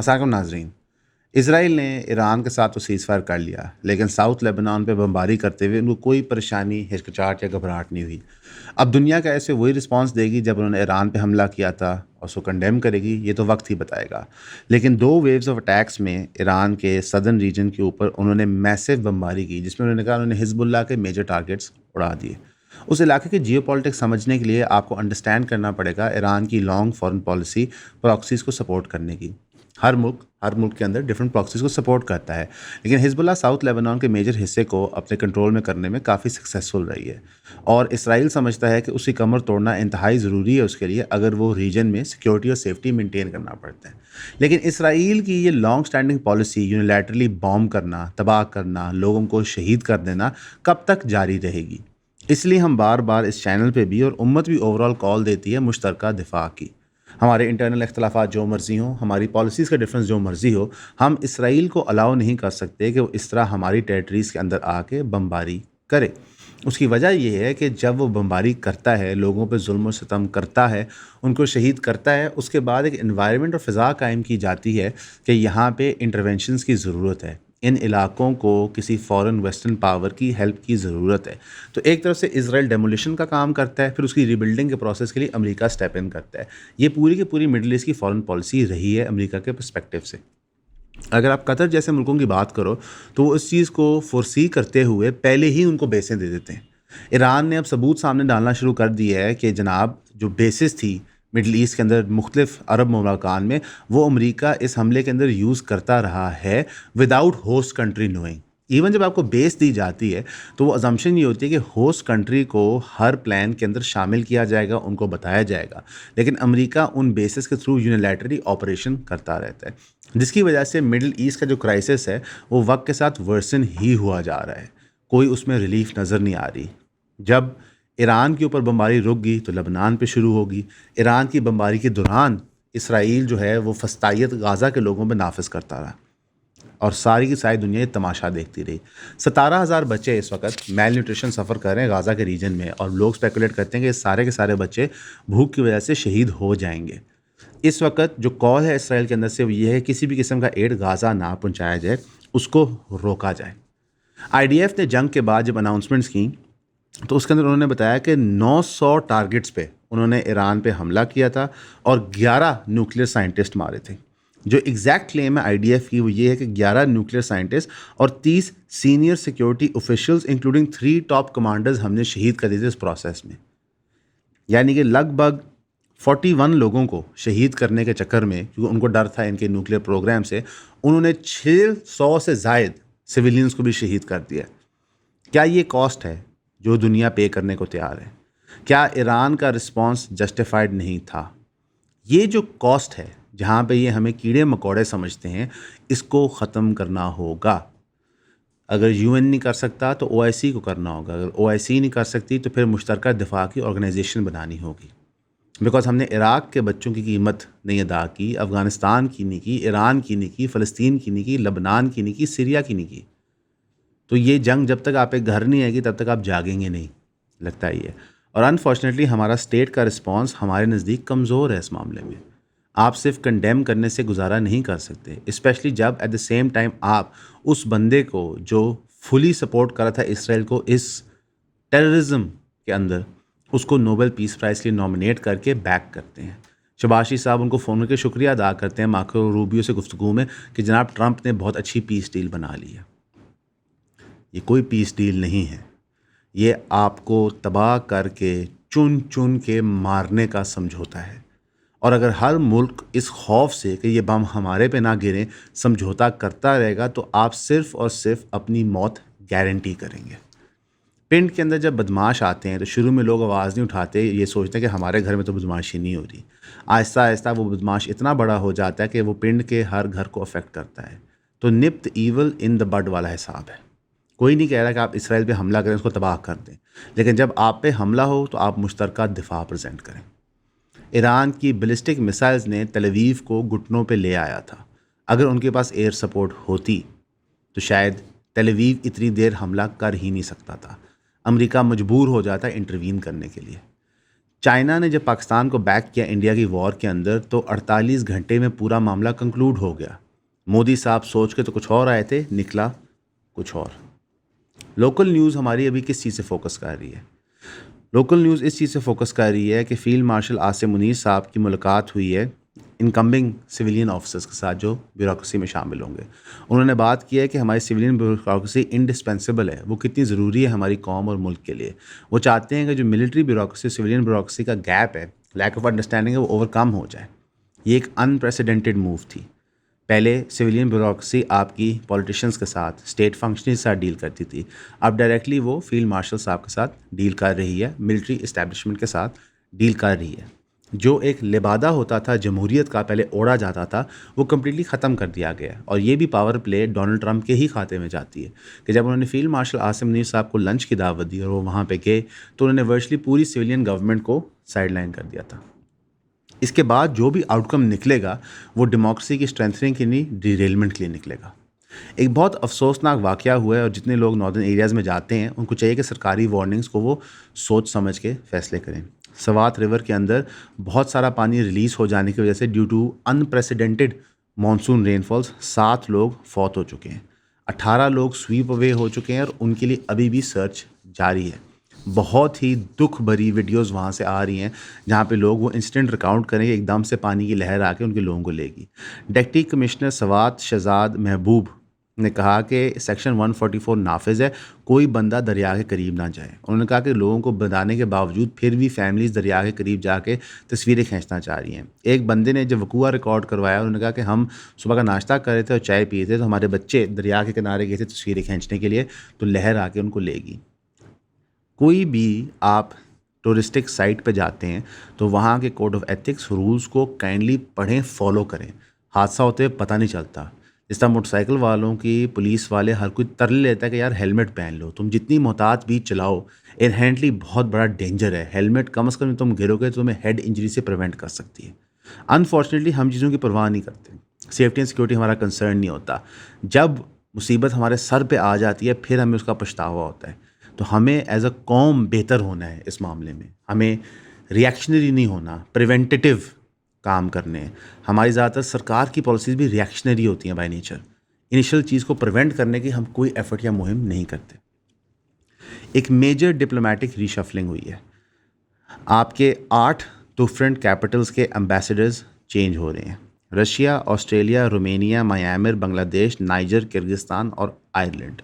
अस्सलाम नाजरीन। इसराइल ने ईरान के साथ तो सीज़ फायर कर लिया, लेकिन साउथ लेबनान पे बमबारी करते हुए उनको कोई परेशानी, हिचकिचाहट या घबराहट नहीं हुई। अब दुनिया का ऐसे वही रिस्पांस देगी जब उन्होंने ईरान पे हमला किया था और उसको कंडेम करेगी, ये तो वक्त ही बताएगा। लेकिन दो वेव्स ऑफ अटैक्स में ईरान के सदर्न रीजन के ऊपर उन्होंने मैसिव बमबारी की, जिसमें उन्होंने कहा उन्होंने हिजबुल्लाह के मेजर टारगेट्स उड़ा दिए। उस इलाके की जियोपॉलिटिक्स समझने के लिए आपको अंडरस्टैंड करना पड़ेगा ईरान की लॉन्ग फॉरेन पॉलिसी प्रॉक्सीज़ को सपोर्ट करने की। हर मुल्क के अंदर डिफरेंट प्रॉक्सीज़ को सपोर्ट करता है, लेकिन हिजबुल्लाह साउथ लेबनान के मेजर हिस्से को अपने कंट्रोल में करने में काफ़ी सक्सेसफुल रही है। और इसराइल समझता है कि उसकी कमर तोड़ना इंतहाई ज़रूरी है उसके लिए, अगर वो रीजन में सिक्योरिटी और सेफ्टी मेंटेन करना पड़ता है। लेकिन इसराइल की ये long standing policy unilaterally bomb करना, तबाह करना, लोगों को शहीद कर देना कब तक जारी रहेगी? इसलिए हम बार बार इस चैनल पे भी और उम्मत भी ओवरऑल कॉल देती है मुश्तरका दिफा की। हमारे इंटरनल इख्तलाफात जो मर्ज़ी हों, हमारी पॉलिसीज़ का डिफरेंस जो मर्ज़ी हो, हम इसराइल को अलाउ नहीं कर सकते कि वो इस तरह हमारी टेरिटरीज़ के अंदर आके बमबारी करे। उसकी वजह ये है कि जब वो बमबारी करता है, लोगों पे जुल्म और सितम करता है, उनको शहीद करता है, उसके बाद एक एनवायरनमेंट और फ़िज़ा कायम की जाती है कि यहाँ पे इंटरवेंशंस की ज़रूरत है। इन इलाकों को किसी फॉरेन वेस्टर्न पावर की हेल्प की ज़रूरत है। तो एक तरफ से इज़राइल डेमोलिशन का काम करता है, फिर उसकी रीबिल्डिंग के प्रोसेस के लिए अमेरिका स्टेप इन करता है। ये पूरी की पूरी मिडल ईस्ट की फॉरेन पॉलिसी रही है अमेरिका के पर्सपेक्टिव से। अगर आप कतर जैसे मुल्कों की बात करो, तो वो इस चीज़ को फ़ोरसी करते हुए पहले ही उनको बेसें दे देते हैं। ईरान ने अब सबूत सामने डालना शुरू कर दिया है कि जनाब जो बेसिस थी मिडल ईस्ट के अंदर मुख्तलिफ अरब ममालिकान में, वो अमेरिका इस हमले के अंदर यूज़ करता रहा है without host country knowing. Even जब आपको बेस दी जाती है, तो वो अजम्पशन ये होती है कि होस्ट कंट्री को हर प्लान के अंदर शामिल किया जाएगा, उनको बताया जाएगा। लेकिन अमेरिका उन बेसिस के थ्रू यूनिलैटरली ऑपरेशन करता रहता है, जिसकी वजह से मिडल ईस्ट का जो क्राइसिस है वो वक्त के साथ वर्सन ही हुआ जा रहा है। कोई उसमें रिलीफ नज़र नहीं आ रही। जब ईरान के ऊपर बमबारी रुक गई तो लबनान पे शुरू होगी। ईरान की बमबारी के दौरान इसराइल जो है वो फस्तायत गाज़ा के लोगों पे नाफिज करता रहा और सारी की सारी दुनिया ये तमाशा देखती रही। 17,000 बच्चे इस वक्त मेल न्यूट्रिशन सफ़र कर रहे हैं गाज़ा के रीजन में, और लोग स्पेकुलेट करते हैं कि सारे के सारे बच्चे भूख की वजह से शहीद हो जाएंगे। इस वक्त जो कॉल है इसराइल के अंदर से वो ये है, किसी भी किस्म का एड गाज़ा ना पहुँचाया जाए, उसको रोका जाए। IDF ने जंग के बाद जब अनाउंसमेंट्स की, तो उसके अंदर उन्होंने बताया कि 900 टारगेट्स पे उन्होंने ईरान पे हमला किया था और 11 न्यूक्लियर साइंटिस्ट मारे थे। जो एग्जैक्ट क्लेम है IDF की वो ये है कि 11 न्यूक्लियर साइंटिस्ट और 30 senior security officials including 3 top commanders हमने शहीद कर दिए थे इस प्रोसेस में। यानी कि लगभग 41 लोगों को शहीद करने के चक्कर में, क्योंकि उनको डर था इनके न्यूक्लियर प्रोग्राम से, उन्होंने 600 से ज़ायद सिविलियंस को भी शहीद कर दिया। क्या ये कॉस्ट है जो दुनिया पे करने को तैयार है? क्या ईरान का रिस्पांस जस्टिफाइड नहीं था? ये जो कॉस्ट है, जहाँ पे ये हमें कीड़े मकोड़े समझते हैं, इसको ख़त्म करना होगा। अगर UN नहीं कर सकता तो OIC को करना होगा। अगर OIC नहीं कर सकती तो फिर मुश्तरका दिफा की ऑर्गेनाइजेशन बनानी होगी। बिकॉज हमने इराक़ के बच्चों की कीमत नहीं अदा की, अफ़गानिस्तान की नहीं की, ईरान की नहीं की, फ़लस्तीन की नहीं की, लबनान की नहीं की, सीरिया की नहीं की। तो ये जंग जब तक आप एक घर नहीं आएगी तब तक आप जागेंगे नहीं, लगता ही है। और अनफॉर्चुनेटली हमारा स्टेट का रिस्पांस हमारे नज़दीक कमज़ोर है इस मामले में। आप सिर्फ कंडेम करने से गुजारा नहीं कर सकते, स्पेशली जब एट द सेम टाइम आप उस बंदे को जो फुली सपोर्ट कर रहा था इसराइल को इस टेररिज्म के अंदर, उसको नोबेल पीस प्राइज़ के लिए नॉमिनेट करके बैक करते हैं। शबाशी साहब उनको फ़ोन करके शुक्रिया अदा करते हैं मार्को रूबियो से गुफ्तगू में कि जनाब ट्रंप ने बहुत अच्छी पीस डील बना ली है। ये कोई पीस डील नहीं है, ये आपको तबाह करके चुन चुन के मारने का समझौता है। और अगर हर मुल्क इस खौफ से कि ये बम हमारे पे ना गिरें समझौता करता रहेगा, तो आप सिर्फ़ और सिर्फ अपनी मौत गारंटी करेंगे। पिंड के अंदर जब बदमाश आते हैं तो शुरू में लोग आवाज़ नहीं उठाते, ये सोचते हैं कि हमारे घर में तो बदमाशी नहीं हो रही। आहिस्ता आहिस्ता वो बदमाश इतना बड़ा हो जाता है कि वो पिंड के हर घर को अफेक्ट करता है। तो nip the evil in the bud वाला हिसाब है। कोई नहीं कह रहा कि आप इसराइल पे हमला करें, उसको तबाह कर दें, लेकिन जब आप पे हमला हो तो आप मुश्तरका दिफा प्रेजेंट करें। ईरान की बैलिस्टिक मिसाइल्स ने तल अवीव को घुटनों पे ले आया था। अगर उनके पास एयर सपोर्ट होती तो शायद तल अवीव इतनी देर हमला कर ही नहीं सकता था। अमेरिका मजबूर हो जाता इंटरवीन करने के लिए। चाइना ने जब पाकिस्तान को बैक किया इंडिया की वॉर के अंदर तो 48 घंटे में पूरा मामला कंक्लूड हो गया। मोदी साहब सोच के तो कुछ और आए थे, निकला कुछ और। लोकल न्यूज़ हमारी अभी किस चीज़ से फोकस कर रही है? लोकल न्यूज़ इस चीज़ से फोकस कर रही है कि फ़ील्ड मार्शल आसिम मुनीर साहब की मुलाकात हुई है इनकमिंग सिविलियन ऑफिसर्स के साथ जो ब्यूरोक्रेसी में शामिल होंगे। उन्होंने बात की है कि हमारी सिविलियन ब्यूरोक्रेसी इंडिस्पेंसिबल है, वो कितनी ज़रूरी है हमारी कौम और मुल्क के लिए। वो चाहते हैं कि जो मिलिट्री ब्यूरोक्रेसी सिविलियन ब्यूरोक्रेसी का गैप है, लैक ऑफ अंडरस्टैंडिंग है, वो ओवरकम हो जाए। ये एक अनप्रेसिडेंटेड मूव थी। पहले सिविलियन ब्यूरोक्रेसी आपकी पॉलिटिशियंस के साथ, स्टेट फंक्शनरीज के साथ डील करती थी, अब डायरेक्टली वो फील्ड मार्शल साहब के साथ डील कर रही है, मिलिट्री इस्टेब्लिशमेंट के साथ डील कर रही है। जो एक लिबादा होता था जमहूरियत का, पहले ओढ़ा जाता था, वो कम्प्लीटली ख़त्म कर दिया गया। और ये भी पावर प्ले डोनाल्ड ट्रंप के ही खाते में जाती है कि जब उन्होंने फील्ड मार्शल आसिम मुनीर साहब को लंच की दावत दी और वो वहाँ पे गए तो उन्होंने वर्चुअली पूरी सिविलियन गवर्नमेंट को साइडलाइन कर दिया था। इसके बाद जो भी आउटकम निकलेगा वो डेमोक्रेसी की स्ट्रेंथनिंग के नहीं, डिरेलमेंट के लिए निकलेगा। एक बहुत अफसोसनाक वाक़या हुआ है और जितने लोग नॉर्दर्न एरियाज़ में जाते हैं उनको चाहिए कि सरकारी वार्निंग्स को वो सोच समझ के फ़ैसले करें। सवात रिवर के अंदर बहुत सारा पानी रिलीज़ हो जाने की वजह से due to unprecedented monsoon rainfalls 7 लोग फौत हो चुके हैं, 18 लोग स्वीप अवे हो चुके हैं और उनके लिए अभी भी सर्च जारी है। बहुत ही दुख भरी वीडियोस वहाँ से आ रही हैं जहाँ पे लोग वो इंसिडेंट रिकॉर्ड करेंगे, एकदम से पानी की लहर आके उनके लोगों को लेगी। डिप्टी कमिश्नर सवात शहजाद महबूब ने कहा कि सेक्शन 144 नाफिज है, कोई बंदा दरिया के करीब ना जाए। उन्होंने कहा कि लोगों को बताने के बावजूद फिर भी फैमिलीज़ दरिया के करीब जाके तस्वीरें खींचना चाह रही हैं। एक बंदे ने जब वकूआ रिकॉर्ड करवाया, उन्होंने कहा कि हम सुबह का नाश्ता कर रहे थे और चाय पी थे तो हमारे बच्चे दरिया के किनारे गए थे तस्वीरें खींचने के लिए, तो लहर आके उनको लेगी। कोई भी आप टूरिस्टिक साइट पे जाते हैं तो वहाँ के कोड ऑफ एथिक्स रूल्स को काइंडली पढ़ें, फॉलो करें। हादसा होते हुए पता नहीं चलता। जिस तरह मोटरसाइकिल वालों की पुलिस वाले हर कोई तरले लेता है कि यार हेलमेट पहन लो, तुम जितनी मोहतात भी चलाओ, इनहेरेंटली बहुत बड़ा डेंजर है। हेलमेट कम से कम तुम गिरोगे तो तुम्हें हेड इंजरी से प्रिवेंट कर सकती है। अनफॉर्चुनेटली हम चीज़ों की परवाह नहीं करते, सेफ्टी एंड सिक्योरिटी हमारा कंसर्न नहीं होता। जब मुसीबत हमारे सर पे आ जाती है फिर हमें उसका पछतावा होता है। तो हमें एज अ कौम बेहतर होना है इस मामले में, हमें रिएक्शनरी नहीं होना, प्रिवेंटिव काम करने हैं। हमारी ज़्यादातर सरकार की पॉलिसीज़ भी रिएक्शनरी होती हैं बाय नेचर। इनिशियल चीज़ को प्रिवेंट करने की हम कोई एफर्ट या मुहिम नहीं करते। एक मेजर डिप्लोमेटिक रीशफलिंग हुई है। आपके 8 डिफरेंट कैपिटल्स के एम्बेसडर्स चेंज हो रहे हैं। Russia, Australia, Romania, Myanmar, Bangladesh, niger, Kyrgyzstan और आयरलैंड।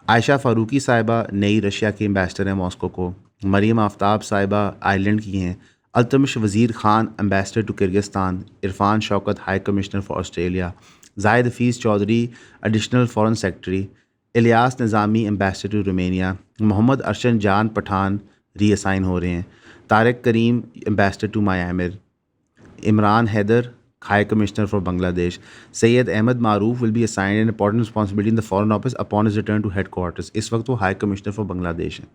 आयशा फ़ारूकी साहिबा नई रशिया की एम्बेसडर हैं मॉस्को को। मरीम आफ्ताब साहिबा आयरलैंड की हैं। Altamash Wazir Khan ambassador to Kyrgyzstan. Irfan Shaukat high commissioner for Australia. Zahid Hafeez Chaudhry additional foreign secretary. Ilyas Nizami ambassador to Romania. Mohammad Arshan Jan Pathan reassign हो रहे हैं। Tariq Karim ambassador to Myanmar. Imran Haider high commissioner for Bangladesh. Syed Ahmed Maroof will be assigned an important responsibility in the foreign office upon his return to headquarters. इस वक्त वो high commissioner for Bangladesh हैं,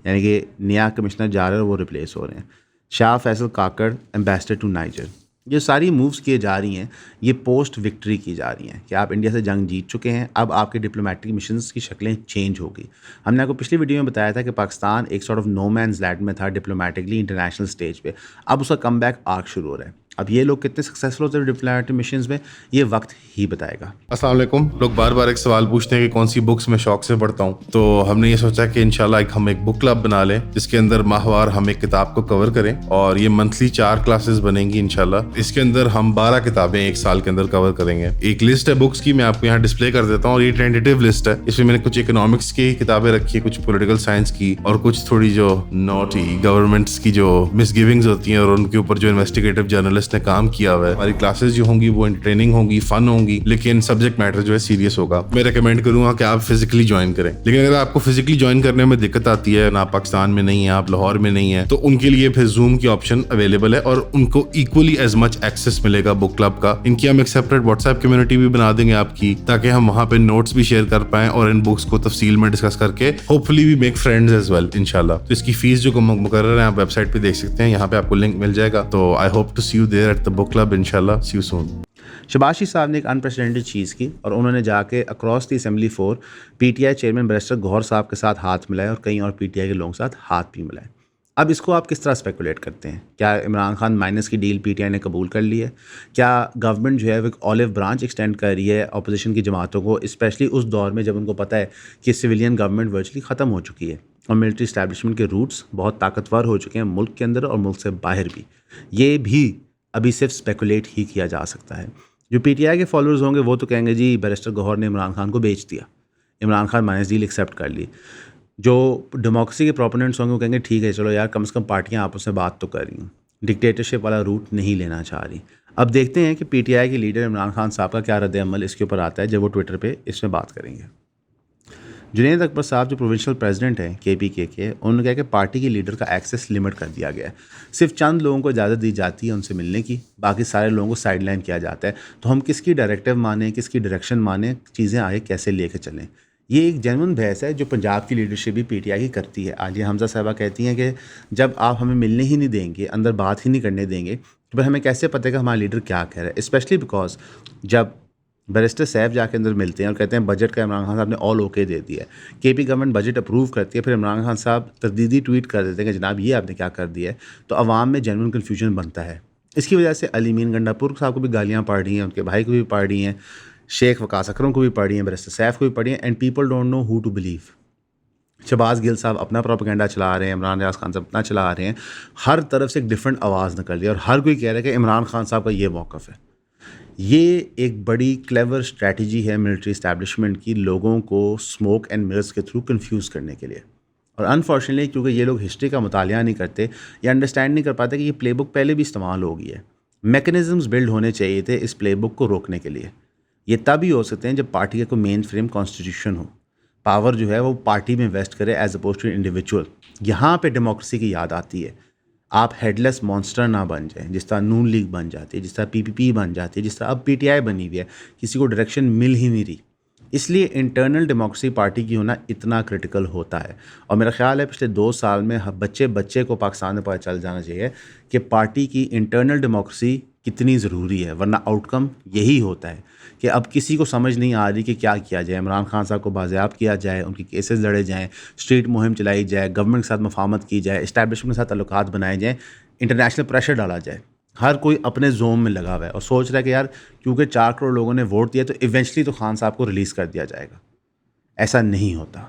यानी कि नया कमिश्नर जा रहा है और वो रिप्लेस हो रहे हैं। शाह फैसल काकड़ एम्बेसडर टू नाइजर। ये सारी मूव्स किए जा रही हैं, ये पोस्ट विक्ट्री की जा रही हैं कि आप इंडिया से जंग जीत चुके हैं, अब आपके डिप्लोमेटिक मिशंस की शक्लें चेंज होगी। हमने आपको पिछली वीडियो में बताया था कि पाकिस्तान एक sort of no man's land में था डिप्लोमेटिकली इंटरनेशनल स्टेज पे, अब उसका कम बैक आर्क शुरू हो रहा है। अब ये लोग कितने सक्सेसफुल होते हैं डिप्लोमेटिक मिशंस में, ये वक्त ही बताएगा। अस्सलाम वालेकुम। लोग बार बार एक सवाल पूछते हैं कि कौन सी बुक्स मैं शौक से पढ़ता हूँ, तो हमने ये सोचा कि इंशाल्लाह हम एक बुक क्लब बना लें जिसके अंदर माहवार हम एक किताब को कवर करें और ये मंथली 4 क्लासेस बनेंगी इंशाल्लाह। इसके अंदर हम 12 किताबें एक साल के अंदर कवर करेंगे। एक लिस्ट है बुक्स की, मैं आपको यहाँ डिस्प्ले कर देता हूँ और ये टेंटेटिव लिस्ट है। इसमें मैंने कुछ इकोनॉमिक्स की किताबें रखी है, कुछ पॉलिटिकल साइंस की और कुछ थोड़ी जो नॉटी गवर्नमेंट्स की जो मिसगिविंग्स होती हैं और उनके ऊपर जो इन्वेस्टिगेटिव जर्नलिस्ट ने काम किया। हमारी क्लासेस जो होंगी वो एंटरटेनिंग होंगी, फन होंगी, लेकिन सब्जेक्ट मैटर जो है सीरियस होगा। मैं रेकमेंड करूंगा कि आप फिजिकली ज्वाइन करें। लेकिन अगर आपको फिजिकली ज्वाइन करने में दिक्कत आती है, ना पाकिस्तान में नहीं है, आप लाहौर में नहीं है, तो उनके लिए फिर जूम की ऑप्शन अवेलेबल है और उनको इक्वली एज मच एक्सेस मिलेगा बुक क्लब का। इनकी हम एक सेपरेट व्हाट्सएप कम्युनिटी भी बना देंगे आपकी, ताकि हम वहां पे नोट्स भी शेयर कर पाएं और इन बुक्स को तफसील में डिस्कस करके hopefully we make friends as well इंशाल्लाह। तो इसकी फीस जो मुकर्रर है आप वेबसाइट पे देख सकते हैं, यहाँ पे आपको लिंक मिल जाएगा। तो I hope to see you there at the book club इंशाल्लाह। See you soon. शबाशी साहब ने एक अनप्रेसिडेंटेड चीज़ की और उन्होंने जाके across the assembly for PTI chairman barrister Gauhar साहब के साथ हाथ मिलाए और कई और पीटीआई के लोगों के साथ हाथ भी मिलाए। अब इसको आप किस तरह स्पेकुलेट करते हैं? क्या इमरान खान माइनस की डील पीटीआई ने कबूल कर ली है? क्या गवर्नमेंट जो है वो एक ऑलिव ब्रांच एक्सटेंड कर रही है अपोजिशन की जमातों को, स्पेशली उस दौर में जब उनको पता है कि सिविलियन गवर्नमेंट वर्चुअली ख़त्म हो चुकी है और मिलिट्री इस्टेब्लिशमेंट के रूट्स बहुत ताकतवर हो चुके हैं मुल्क के अंदर और मुल्क से बाहर भी? ये भी अभी सिर्फ स्पेकुलेट ही किया जा सकता है। जो पीटीआई के फॉलोअर्स होंगे वो तो कहेंगे जी बैरिस्टर गौहर ने इमरान खान को बेच दिया, Imran Khan minus deal accept कर ली। जो डेमोक्रेसी के प्रोपोनेंट्स होंगे वो कहेंगे ठीक है चलो यार कम से कम पार्टियां आपस में बात तो कर रही हैं, डिक्टेटरशिप वाला रूट नहीं लेना चाह रही। अब देखते हैं कि पीटीआई के लीडर इमरान खान साहब का क्या रद्द-ए-अमल इसके ऊपर आता है जब वो ट्विटर पे इसमें बात करेंगे। जुनैद अकबर साहब जो प्रोविंशियल प्रेसिडेंट हैं केपीके के, उन्होंने कहा कि पार्टी के लीडर का एक्सेस लिमिट कर दिया गया है, सिर्फ चंद लोगों को इजाज़त दी जाती है उनसे मिलने की, बाकी सारे लोगों को साइडलाइन किया जाता है। तो हम किसकी डायरेक्टिव माने, किसकी डायरेक्शन माने, चीज़ें आगे कैसे लेके चलें? ये एक जेन्युइन बहस है जो पंजाब की लीडरशिप भी पीटीआई की करती है। आलिया हमजा साहबा कहती हैं कि जब आप हमें मिलने ही नहीं देंगे, अंदर बात ही नहीं करने देंगे, तो फिर हमें कैसे पता है कि हमारा लीडर क्या कह रहा है? स्पेशली बिकॉज जब बैरिस्टर सैफ जाके अंदर मिलते हैं और कहते हैं बजट का इमरान खान साहब ने ऑल ओके दे दिया है, केपी गवर्नमेंट बजट अप्रूव करती है, फिर इमरान खान साहब तरदीदी ट्वीट कर देते हैं कि जनाब ये आपने क्या कर दिया है, तो अवाम में जेन्युइन कन्फ्यूजन बनता है। इसकी वजह से अली मीन गंडापुर साहब को भी गालियाँ पड़ रही हैं, उनके भाई को भी पड़ रही हैं, शेख वकास अकरम को भी पड़ी हैं, बैरिस्टर सैफ को भी पड़ी हैं, and people don't know who to believe. Shahbaz Gill साहब अपना प्रोपेगेंडा चला रहे हैं, इमरान रियाज खान साहब अपना चला रहे हैं, हर तरफ से एक डिफरेंट आवाज़ निकल रही है और हर कोई कह रहा है कि इमरान खान साहब का ये मौक़िफ़ है। ये एक बड़ी क्लेवर स्ट्रैटेजी है मिलिट्री इस्टेब्लिशमेंट की, लोगों को स्मोक एंड मिरर्स के थ्रू कंफ्यूज करने के लिए। और अनफॉर्चुनेटली क्योंकि ये लोग हिस्ट्री का मुतालिया नहीं करते या अंडरस्टैंड नहीं कर पाते कि ये प्लेबुक पहले भी इस्तेमाल हो गई है। मैकेनिज़म्स बिल्ड होने चाहिए थे इस प्लेबुक को रोकने के लिए। ये तभी हो सकते हैं जब पार्टी का कोई मेन फ्रेम कॉन्स्टिट्यूशन हो, पावर जो है वो पार्टी में इन्वेस्ट करे एज अपोज टू इंडिविजुअल। यहाँ पे डेमोक्रेसी की याद आती है। आप हेडलेस मॉन्स्टर ना बन जाएं, जिस तरह नून लीग बन जाती है, जिस तरह पीपीपी बन जाती है, जिस तरह अब पीटीआई बनी हुई है, किसी को डायरेक्शन मिल ही नहीं रही। इसलिए इंटरनल डेमोक्रेसी पार्टी की होना इतना क्रिटिकल होता है। और मेरा ख्याल है पिछले 2 साल में बच्चे बच्चे को पाकिस्तान में पता चल जाना चाहिए कि पार्टी की इंटरनल डेमोक्रेसी कितनी ज़रूरी है, वरना आउटकम यही होता है कि अब किसी को समझ नहीं आ रही कि क्या किया जाए। इमरान खान साहब को बाज़ियाब किया जाए, उनकी केसेस लड़े जाएँ, स्ट्रीट मुहिम चलाई जाए, गवर्नमेंट के साथ मफाहमत की जाए, इस्टेब्लिशमेंट के साथ ताल्लुकात बनाए जाएँ, इंटरनेशनल प्रेशर डाला जाए। हर कोई अपने जोन में लगा हुआ है और सोच रहा है कि यार क्योंकि 4 करोड़ लोगों ने वोट दिया तो इवेंचुअली तो खान साहब को रिलीज़ कर दिया जाएगा। ऐसा नहीं होता।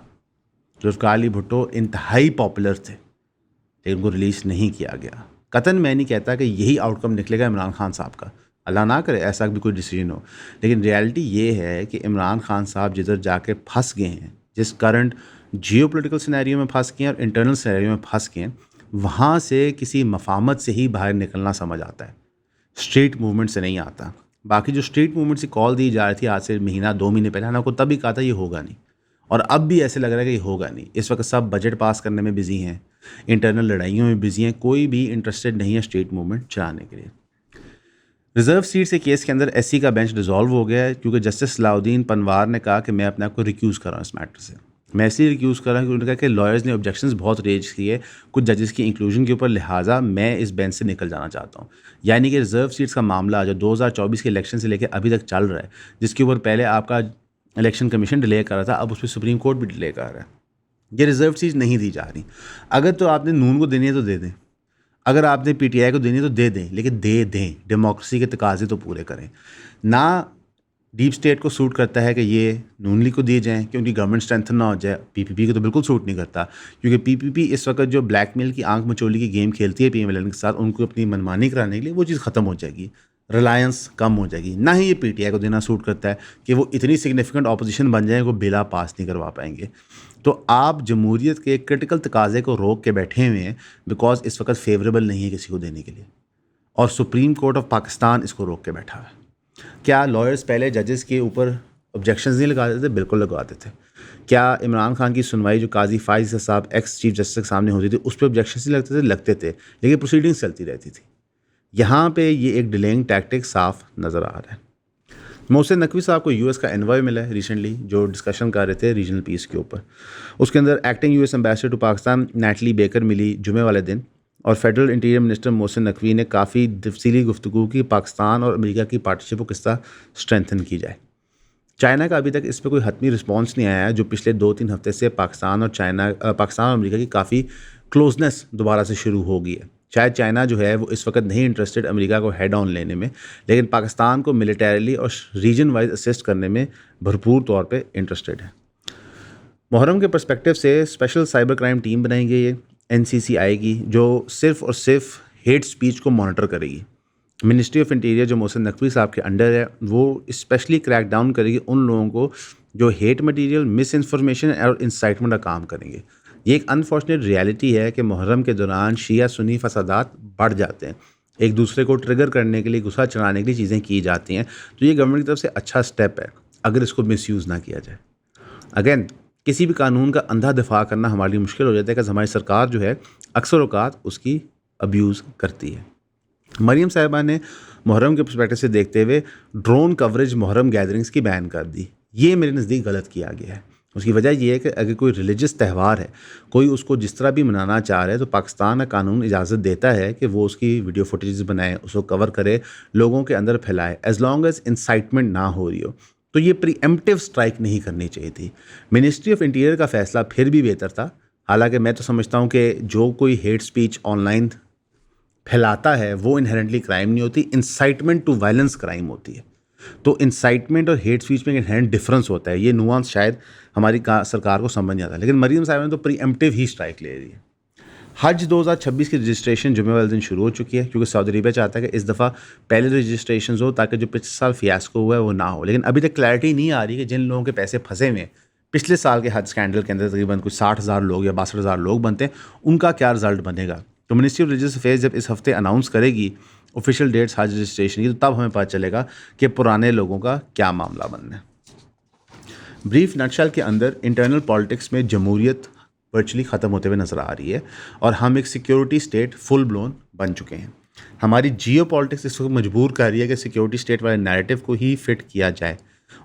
जुल्फ़िकार अली भुट्टो इंतहाई पॉपुलर थे लेकिन उनको रिलीज़ नहीं किया गया। कतन मैं नहीं कहता कि यही आउटकम निकलेगा इमरान खान साहब का, अल्लाह ना करे ऐसा भी कोई डिसीजन हो, लेकिन रियलिटी ये है कि इमरान खान साहब जिधर जाके फंस गए हैं, जिस करंट जियोपॉलिटिकल सिनेरियो में फंस गए हैं और इंटरनल सिनेरियो में फंस गए हैं, वहाँ से किसी मफाहमत से ही बाहर निकलना समझ आता है, स्ट्रीट मूवमेंट से नहीं आता। बाकी जो स्ट्रीट मूवमेंट से कॉल दी जा रही थी आज से महीना 2 महीने पहले, आपको तभी कहा था ये होगा नहीं, और अब भी ऐसे लग रहा है कि ये होगा नहीं। इस वक्त सब बजट पास करने में बिजी हैं, इंटरनल लड़ाइयों में बिजी हैं, कोई भी इंटरेस्टेड नहीं है स्ट्रीट मूवमेंट चलाने के लिए। रिजर्व सीट से केस के अंदर एससी का बेंच डिसॉल्व हो गया है क्योंकि जस्टिस सलाउद्दीन पनवार ने कहा कि मैं अपने आप को रिक्यूज़ कर रहा हूँ इस मैटर से। मैं इसलिए रिक्यूज़ कर रहा हूँ क्योंकि उन्होंने कहा कि लॉयर्स ने ऑब्जेक्शंस बहुत रेज किए कुछ जजेस की इंक्लूजन के ऊपर, लिहाजा मैं इस बेंच से निकल जाना चाहता हूँ। यानी कि रिजर्व सीट्स का मामला जो 2024 के इलेक्शन से लेकर अभी तक चल रहा है, जिसके ऊपर पहले आपका इलेक्शन कमीशन डिले कर रहा था, अब उस पर सुप्रीम कोर्ट भी डिले कर रहा है। ये रिजर्व सीट नहीं दी जा रही। अगर तो आपने नून को देनी है तो दे दें, अगर आपने पीटीआई को देनी है तो दे दें, लेकिन दे दें, डेमोक्रेसी के तकाजे तो पूरे करें ना। डीप स्टेट को सूट करता है कि ये नून लीग को दिए जाएँ कि उनकी गवर्नमेंट स्ट्रेंथन ना हो जाए। पीपीपी को तो बिल्कुल सूट नहीं करता क्योंकि पीपीपी इस वक्त जो ब्लैकमेल की आंख मचोली की गेम खेलती है पीएमएलएन के साथ, उनको अपनी मनमानी कराने के लिए वो चीज़ ख़त्म हो जाएगी, रिलायंस कम हो जाएगी। ना ही ये पीटीआई को देना सूट करता है कि वो इतनी सिग्निफिकेंट ऑपोजिशन बन जाए वो बिला पास नहीं करवा पाएंगे। तो आप जमहूरियत के क्रिटिकल तकाजे को रोक के बैठे हुए हैं बिकॉज इस वक्त फेवरेबल नहीं है किसी को देने के लिए, और सुप्रीम कोर्ट ऑफ पाकिस्तान इसको रोक के बैठा है। क्या लॉयर्स पहले जजेस के ऊपर ऑब्जेक्शंस नहीं लगाते थे? बिल्कुल लगाते थे। क्या इमरान खान की सुनवाई जो काजी फाइज साहब एक्स चीफ जस्टिस के सामने होती थी उस पर ऑब्जेक्शंस नहीं लगते थे? लगते थे, लेकिन प्रोसीडिंग्स चलती रहती थी। यहाँ पे ये एक डिलेइंग टैक्टिक साफ नज़र आ रहा है। मोहसिन नकवी साहब को यूएस का एनवॉय मिला है रिसेंटली, जो डिस्कशन कर रहे थे रीजनल पीस के ऊपर। उसके अंदर acting US ambassador to Pakistan Natalie Baker मिली जुमे वाले दिन, और federal interior minister Mohsin Naqvi ने काफ़ी तफसीली गुफ्तगू की पाकिस्तान और अमेरिका की पार्टनरशिप को किस तरह स्ट्रेंथन की जाए। चाइना का अभी तक इस पर कोई हतमी रिस्पॉन्स नहीं आया है, जो पिछले 2-3 हफ्ते से पाकिस्तान और अमेरिका की काफ़ी क्लोजनेस दोबारा से शुरू हो गई है। शायद चाइना जो है वो इस वक्त नहीं इंटरेस्टेड अमेरिका को हेड ऑन लेने में, लेकिन पाकिस्तान को मिलिटरीली और रीजन वाइज असिस्ट करने में भरपूर तौर पे इंटरेस्टेड है। मुहर्रम के पर्सपेक्टिव से स्पेशल साइबर क्राइम टीम बनाई गई है, एनसीसी आएगी, जो सिर्फ और सिर्फ हेट स्पीच को मॉनिटर करेगी। मिनिस्ट्री ऑफ इंटीरियर जो मोहसिन नकवी साहब के अंडर है, वो स्पेशली क्रैक डाउन करेगी उन लोगों को जो हेट मटेरियल, मिस इन्फॉर्मेशन और इंसाइटमेंट का काम करेंगे। ये एक अनफॉर्चुनेट रियलिटी है कि मुहर्रम के दौरान शिया सुन्नी फसादात बढ़ जाते हैं, एक दूसरे को ट्रिगर करने के लिए, गुस्सा चढ़ाने के लिए चीज़ें की जाती हैं। तो ये गवर्नमेंट की तरफ से अच्छा स्टेप है अगर इसको मिसयूज़ ना किया जाए। अगेन, किसी भी कानून का अंधा दिफा करना हमारे लिए मुश्किल हो जाता है, कि हमारी सरकार जो है अक्सर औकात उसकी अब्यूज़ करती है। मरीम साहिबा ने मुहर्रम के पर्सपेक्टिव से देखते हुए ड्रोन कवरेज मुहर्रम गैदरिंग्स की बैन कर दी। ये मेरे नज़दीक गलत किया गया है। उसकी वजह यह है कि अगर कोई रिलीजियस त्यौहार है, कोई उसको जिस तरह भी मनाना चाह रहा है, तो पाकिस्तान का कानून इजाज़त देता है कि वो उसकी वीडियो फुटेज बनाए, उसको कवर करे, लोगों के अंदर फैलाए, एज लॉन्ग एज इंसाइटमेंट ना हो रही हो। तो ये प्रीएम्प्टिव स्ट्राइक नहीं करनी चाहिए थी। मिनिस्ट्री ऑफ इंटीरियर का फैसला फिर भी बेहतर था। हालांकि मैं तो समझता हूँ कि जो कोई हेट स्पीच ऑनलाइन फैलाता है वो इनहेरेंटली क्राइम नहीं होती, इंसाइटमेंट टू वायलेंस क्राइम होती है। तो इंसाइटमेंट और हेट स्पीच में एक इनहेरेंट डिफरेंस होता है। ये नुआंस शायद हमारी सरकार को समझ नहीं आता, लेकिन मरीम साहब ने तो प्रीएम्प्टिव ही स्ट्राइक ले रही है। हज 2026 की रजिस्ट्रेशन जुमे वाले दिन शुरू हो चुकी है, क्योंकि सऊदी अरबिया चाहता है कि इस दफ़ा पहले रजिस्ट्रेशन हो ताकि जो पिछले साल फियास्को हुआ है वो ना हो। लेकिन अभी तक क्लैरिटी नहीं आ रही कि जिन लोगों के पैसे फंसे हुए हैं पिछले साल के हज स्कैंडल के अंदर, तकरीबन कुछ 60,000 लोग या 62,000 लोग बनते हैं, उनका क्या रिजल्ट बनेगा। तो मिनिस्ट्री ऑफ रिलीजियस अफेयर्स जब इस हफ्ते अनाउंस करेगी ऑफिशियल डेट्स हज रजिस्ट्रेशन की, तो तब हमें पता चलेगा कि पुराने लोगों का क्या मामला बनना है। ब्रीफ नटशल के अंदर इंटरनल पॉलिटिक्स में जमहूरियत वर्चुअली ख़त्म होते हुए नज़र आ रही है और हम एक सिक्योरिटी स्टेट फुल ब्लोन बन चुके हैं। हमारी जियो पॉलिटिक्स इसको मजबूर कर रही है कि सिक्योरिटी स्टेट वाले नैरेटिव को ही फिट किया जाए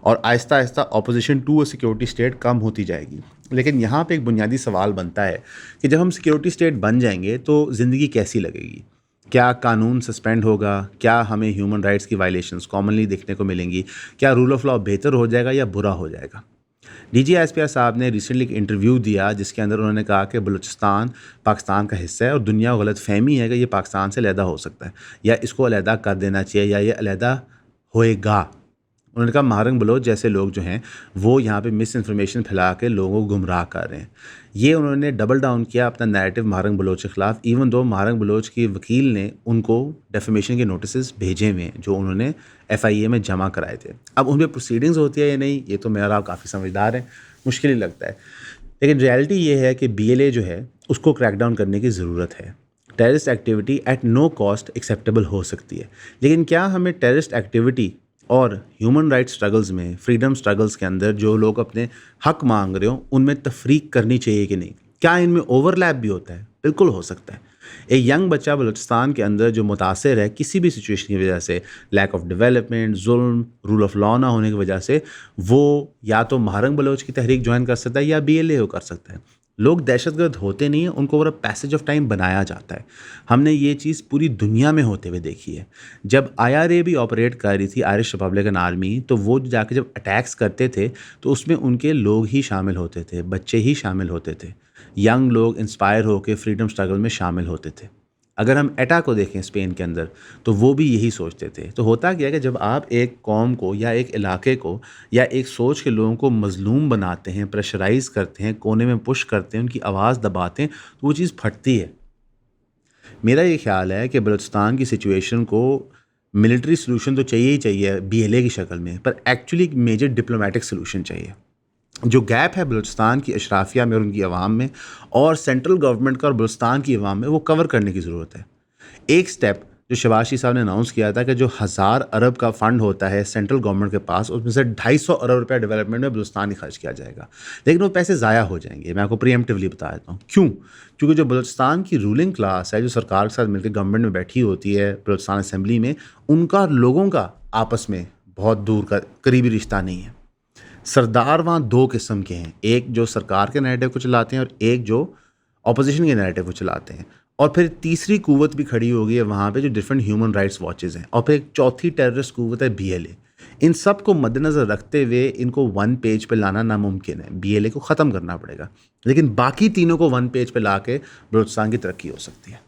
और आहिस्ता आहिस्ता opposition to a security state कम होती जाएगी। लेकिन यहाँ पे एक बुनियादी सवाल बनता है कि जब हम सिक्योरिटी स्टेट बन जाएंगे तो ज़िंदगी कैसी लगेगी? क्या कानून सस्पेंड होगा? क्या हमें ह्यूमन राइट्स की वायलेशंस कॉमनली देखने को मिलेंगी? क्या रूल ऑफ लॉ बेहतर हो जाएगा या बुरा हो जाएगा? DGISPR साहब ने रिसेंटली एक इंटरव्यू दिया जिसके अंदर उन्होंने कहा कि बलूचिस्तान पाकिस्तान का हिस्सा है और दुनिया को गलत फहमी है कि ये पाकिस्तान से अलहदा हो सकता है या इसको अलहदा कर देना चाहिए या ये अलहदा होएगा। उन्होंने कहा महारंग बलोच जैसे लोग जो हैं वो यहाँ पे मिस इन्फॉर्मेशन फैला के लोगों को गुमराह कर रहे हैं। ये उन्होंने डबल डाउन किया अपना नैरेटिव महारंग बलोच के ख़िलाफ़, इवन दो महारंग बलोच की वकील ने उनको डेफेमेशन के नोटिस भेजे हुए हैं जो उन्होंने FIA में जमा कराए थे। अब उनमें प्रोसीडिंग्स होती है या नहीं, ये तो मेरा आप काफ़ी समझदार हैं, मुश्किल ही लगता है। लेकिन रियलिटी ये है कि BLA जो है उसको क्रैकडाउन करने की ज़रूरत है। Terrorist activity at no cost acceptable हो सकती है, लेकिन क्या हमें टेररिस्ट एक्टिविटी और ह्यूमन राइट्स स्ट्रगल्स में, फ्रीडम स्ट्रगल्स के अंदर जो लोग अपने हक मांग रहे हो उनमें तफरीक करनी चाहिए कि नहीं? क्या इनमें ओवरलैप भी होता है? बिल्कुल हो सकता है। एक यंग बच्चा बलूचिस्तान के अंदर जो मुतासर है किसी भी सिचुएशन की वजह से, लैक ऑफ डेवलपमेंट, जुल्म, रूल ऑफ लॉ ना होने की वजह से, वो या तो महारंग बलोच की तहरीक ज्वाइन कर सकता है या BLA कर सकता है। लोग दहशतगर्द होते नहीं हैं, उनको ओवर पैसेज ऑफ टाइम बनाया जाता है। हमने ये चीज़ पूरी दुनिया में होते हुए देखी है। जब IRA भी ऑपरेट कर रही थी, आयरिश रिपब्लिकन आर्मी, तो वो जाके जब अटैक्स करते थे तो उसमें उनके लोग ही शामिल होते थे, बच्चे ही शामिल होते थे, यंग लोग इंस्पायर होकर फ्रीडम स्ट्रगल में शामिल होते थे। अगर हम एटा को देखें स्पेन के अंदर, तो वो भी यही सोचते थे। तो होता क्या है कि जब आप एक कौम को या एक इलाके को या एक सोच के लोगों को मजलूम बनाते हैं, प्रेशराइज़ करते हैं, कोने में पुश करते हैं, उनकी आवाज़ दबाते हैं, तो वो चीज़ फटती है। मेरा ये ख्याल है कि बलूचिस्तान की सिचुएशन को मिलिट्री सलूशन तो चाहिए ही चाहिए BLA की शक्ल में, पर एक्चुअली एक मेजर डिप्लोमेटिक सलूशन चाहिए। जो गैप है बलूचिस्तान की अशराफिया में और उनकी आवाम में और सेंट्रल गवर्नमेंट का और बलूचिस्तान की आवाम में, वो कवर करने की ज़रूरत है। एक स्टेप जो शहबाज शरीफ साहब ने अनाउंस किया था कि जो 1000 अरब का फ़ंड होता है सेंट्रल गवर्नमेंट के पास, उसमें से 250 अरब रुपया डेवलपमेंट में बलूचिस्तान ही खर्च किया जाएगा, लेकिन वो पैसे ज़ाया हो जाएंगे। मैं आपको प्रीएम्प्टिवली बता देता हूँ क्यों। क्योंकि जो बलूचिस्तान की रूलिंग क्लास है, जो सरकार के साथ मिलकर गवर्नमेंट में बैठी होती है बलूचिस्तान असेंबली में, उनका लोगों का आपस में बहुत दूर का करीबी रिश्ता नहीं है। सरदार वहाँ दो किस्म के हैं, एक जो सरकार के नैरेटिव को चलाते हैं और एक जो अपोजिशन के नैरेटिव को चलाते हैं। और फिर तीसरी कुव्वत भी खड़ी हो गई है वहाँ पे जो डिफरेंट ह्यूमन राइट्स वॉचेज़ हैं। और फिर एक चौथी टेररिस्ट कुव्वत है BLA। इन सब को मद्देनज़र रखते हुए इनको वन पेज पे लाना नामुमकिन है। BLA को ख़त्म करना पड़ेगा, लेकिन बाकी तीनों को वन पेज पे ला के बलूचिस्तान की तरक्की हो सकती है।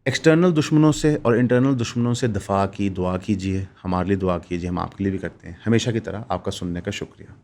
एक्सटर्नल दुश्मनों से और इंटरनल दुश्मनों से दफ़ा की दुआ कीजिए, हमारे लिए दुआ कीजिए, हम आपके लिए भी करते हैं। हमेशा की तरह आपका सुनने का शुक्रिया।